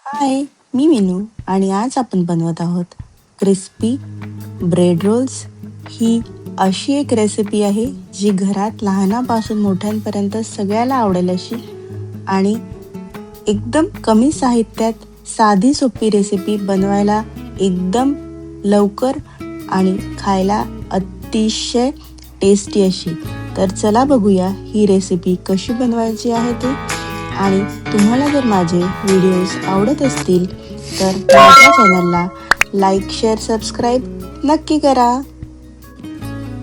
हाय, मी मीनू आणि आज आपण बनवत आहोत क्रिस्पी ब्रेड रोल्स. ही अशी एक रेसिपी आहे जी घरात लहानापासून मोठ्यांपर्यंत सगळ्याला आवडेल अशी आणि एकदम कमी साहित्यात साधी सोपी रेसिपी बनवायला एकदम लवकर आणि खायला अतिशय टेस्टी अशी. तर चला बघूया ही रेसिपी कशी बनवायची आहे ते. आणि तुम्हाला जर माझे व्हिडिओज आवडत असतील तर माझ्या चॅनलला लाईक शेअर सबस्क्राईब नक्की करा.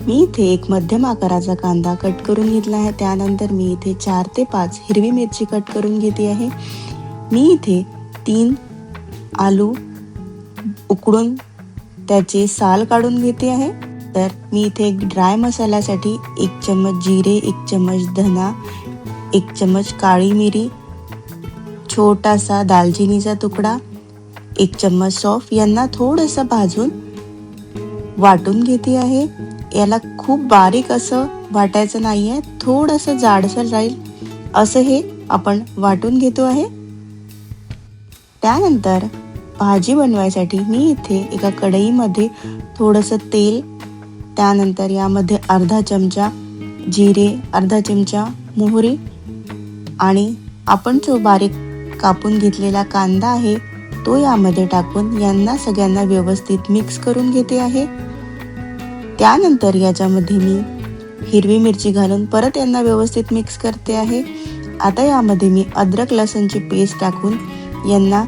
मी इथे एक मध्यम आकाराचा कांदा कट करून घेतला आहे. त्यानंतर मी इथे 4 ते 5 हिरवी मिरची कट करून घेते आहे. मी इथे 3 आलू उकडून त्याचे साल काढून घेते आहे. तर मी इथे एक ड्राय मसाल्यासाठी 1 चम्मच जिरे, 1 चम्मच धना, 1 चम्मच काळी मिरी, छोटासा दालचिनीचा तुकडा, 1 चम्मच सौंफ यांना थोडंसं भाजून वाटून घेते आहे. याला खूप बारीक असं वाटायचं नाही आहे, थोडंसं जाडसर राहील असं हे आपण वाटून घेतो आहे. त्यानंतर भाजी बनवायसाठी मी इथे एका कढईमध्ये थोडंसं तेल, त्यानंतर यामध्ये अर्धा चमचा जिरे, अर्धा चमचा मोहरी आणि आपण जो बारीक कापून घेतलेला कांदा आहे तो यामध्ये टाकून यांना सगळ्यांना व्यवस्थित मिक्स करून घेते आहे. त्यानंतर याच्यामध्ये मी हिरवी मिरची घालून परत यांना व्यवस्थित मिक्स करते आहे. आता यामध्ये मी अद्रक लसूणची पेस्ट टाकून यांना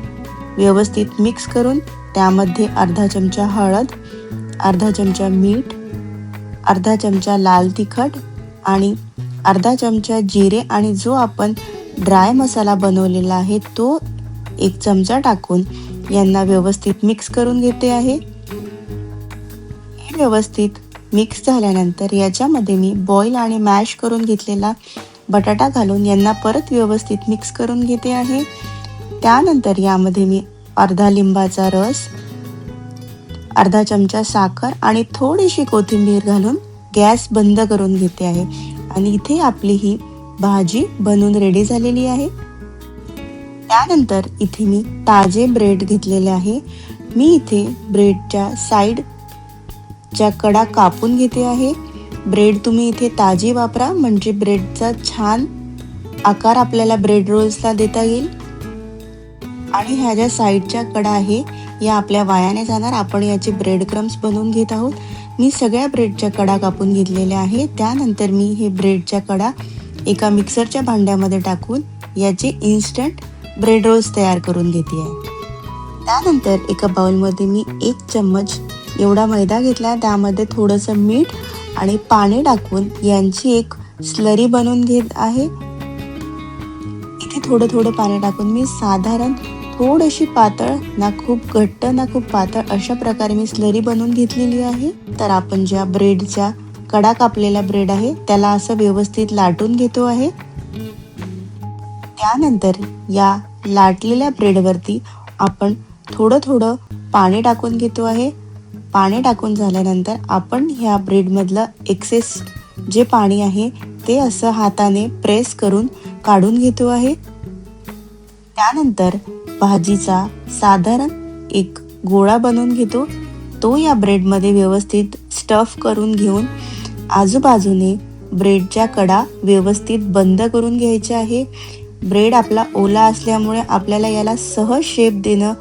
व्यवस्थित मिक्स करून त्यामध्ये अर्धा चमचा हळद, अर्धा चमचा मीठ, अर्धा चमचा लाल तिखट आणि अर्धा चमचा जिरे आणि जो आपण ड्राय मसाला बनवलेला आहे तो 1 चमचा टाकून यांना व्यवस्थित मिक्स करून घेते आहे. हे व्यवस्थित मिक्स झाल्यानंतर याच्यामध्ये मी बॉईल आणि मॅश करून घेतलेला बटाटा घालून यांना परत व्यवस्थित मिक्स करून घेते आहे. त्यानंतर यामध्ये मी अर्धा लिंबाचा रस, अर्धा चमचा साखर आणि थोडीशी कोथिंबीर घालून गॅस बंद करून घेते आहे. आणि इथे आपली ही भाजी बनवून रेडी झालेली आहे. त्यानंतर इथे मी ताजे ब्रेड घेतलेले आहे. मी इथे ब्रेडच्या साईडच्या कडा कापून घेते आहे. ब्रेड तुम्ही इथे ताजी वापरा म्हणजे ब्रेडचा छान आकार आपल्याला ब्रेड रोल्सला देता येईल. आणि ह्या ज्या साईडच्या कडा आहे या आपल्या वायाने जाणार. आपण याचे ब्रेड क्रम्स बनवून घेत आहोत. मी सगळ्या ब्रेडच्या कडा कापून घेतलेल्या आहे. त्यानंतर मी हे ब्रेडच्या कडा एका मिक्सरच्या भांड्यामध्ये टाकून याचे इन्स्टंट ब्रेड रोल्स तयार करून घेते आहे. त्यानंतर एका बाउलमध्ये मी 1 चम्मच एवढा मैदा घेतला. त्यामध्ये थोडंसं मीठ आणि पाणी टाकून यांची एक स्लरी बनवून घेत आहे. इथे थोडं थोडं पाणी टाकून मी साधारण थोडीशी पातळ, ना खूप घट्ट ना खूप पातळ अशा प्रकारे मी स्लरी बनवून घेतलेली आहे. तर आपण ज्या ब्रेडच्या कडा कापलेला ब्रेड आहे त्याला असं व्यवस्थित लाटून घेतो आहे. त्यानंतर या लाटलेल्या ब्रेडवरती आपण थोडं थोडं पाणी टाकून घेतो आहे. पाणी टाकून झाल्यानंतर आपण ह्या ब्रेडमधलं एक्सेस जे पाणी आहे ते असं हाताने प्रेस करून काढून घेतो आहे. त्यानंतर भाजीचा साधारण एक गोळा बनवून घेतो. तो या ब्रेडमध्ये व्यवस्थित स्टफ करून घेऊन आजूबाजूने ब्रेडच्या कडा व्यवस्थित बंद करून घ्यायचे आहे. ब्रेड आपला ओला असल्यामुळे आपल्याला याला सहज शेप देणं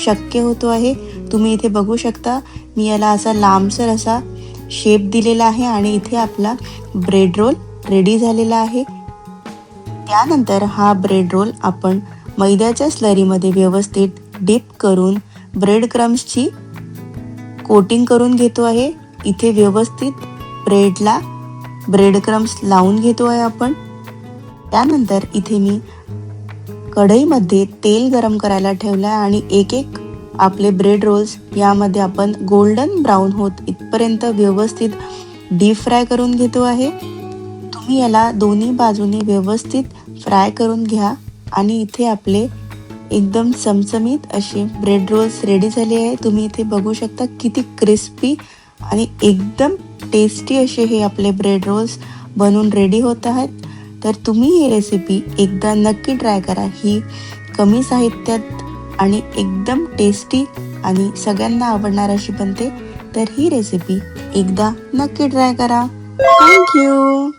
शक्य होतो आहे. तुम्ही इथे बघू शकता मी याला असा लांबसर असा शेप दिलेला आहे आणि इथे आपला ब्रेड रोल रेडी झालेला आहे. त्यानंतर हा ब्रेड रोल आपण मैद्याच्या स्लरीमध्ये व्यवस्थित डिप करून ब्रेड क्रम्सची कोटिंग करून घेतो आहे. इथे व्यवस्थित ब्रेडला ब्रेड क्रम्स लावून घेतो आहे आपण. त्यानंतर इथे मी कढईमध्ये तेल गरम करायला ठेवलं आहे आणि एक एक आपले ब्रेड रोल्स यामध्ये आपण गोल्डन ब्राऊन होत इथपर्यंत व्यवस्थित डीप फ्राय करून घेतो आहे. तुम्ही याला दोन्ही बाजूने व्यवस्थित फ्राय करून घ्या. आणि इथे आपले एकदम चमचमीत असे ब्रेड रोल्स रेडी झाले आहे. तुम्ही इथे बघू शकता किती क्रिस्पी आणि एकदम टेस्टी असे हे आपले ब्रेड रोल्स बनवून रेडी होत आहेत. तर तुम्ही ही रेसिपी एकदा नक्की ट्राय करा. ही कमी साहित्यात आणि एकदम टेस्टी आणि सगळ्यांना आवडणार अशी बनते. तर ही रेसिपी एकदा नक्की ट्राय करा. थँक्यू.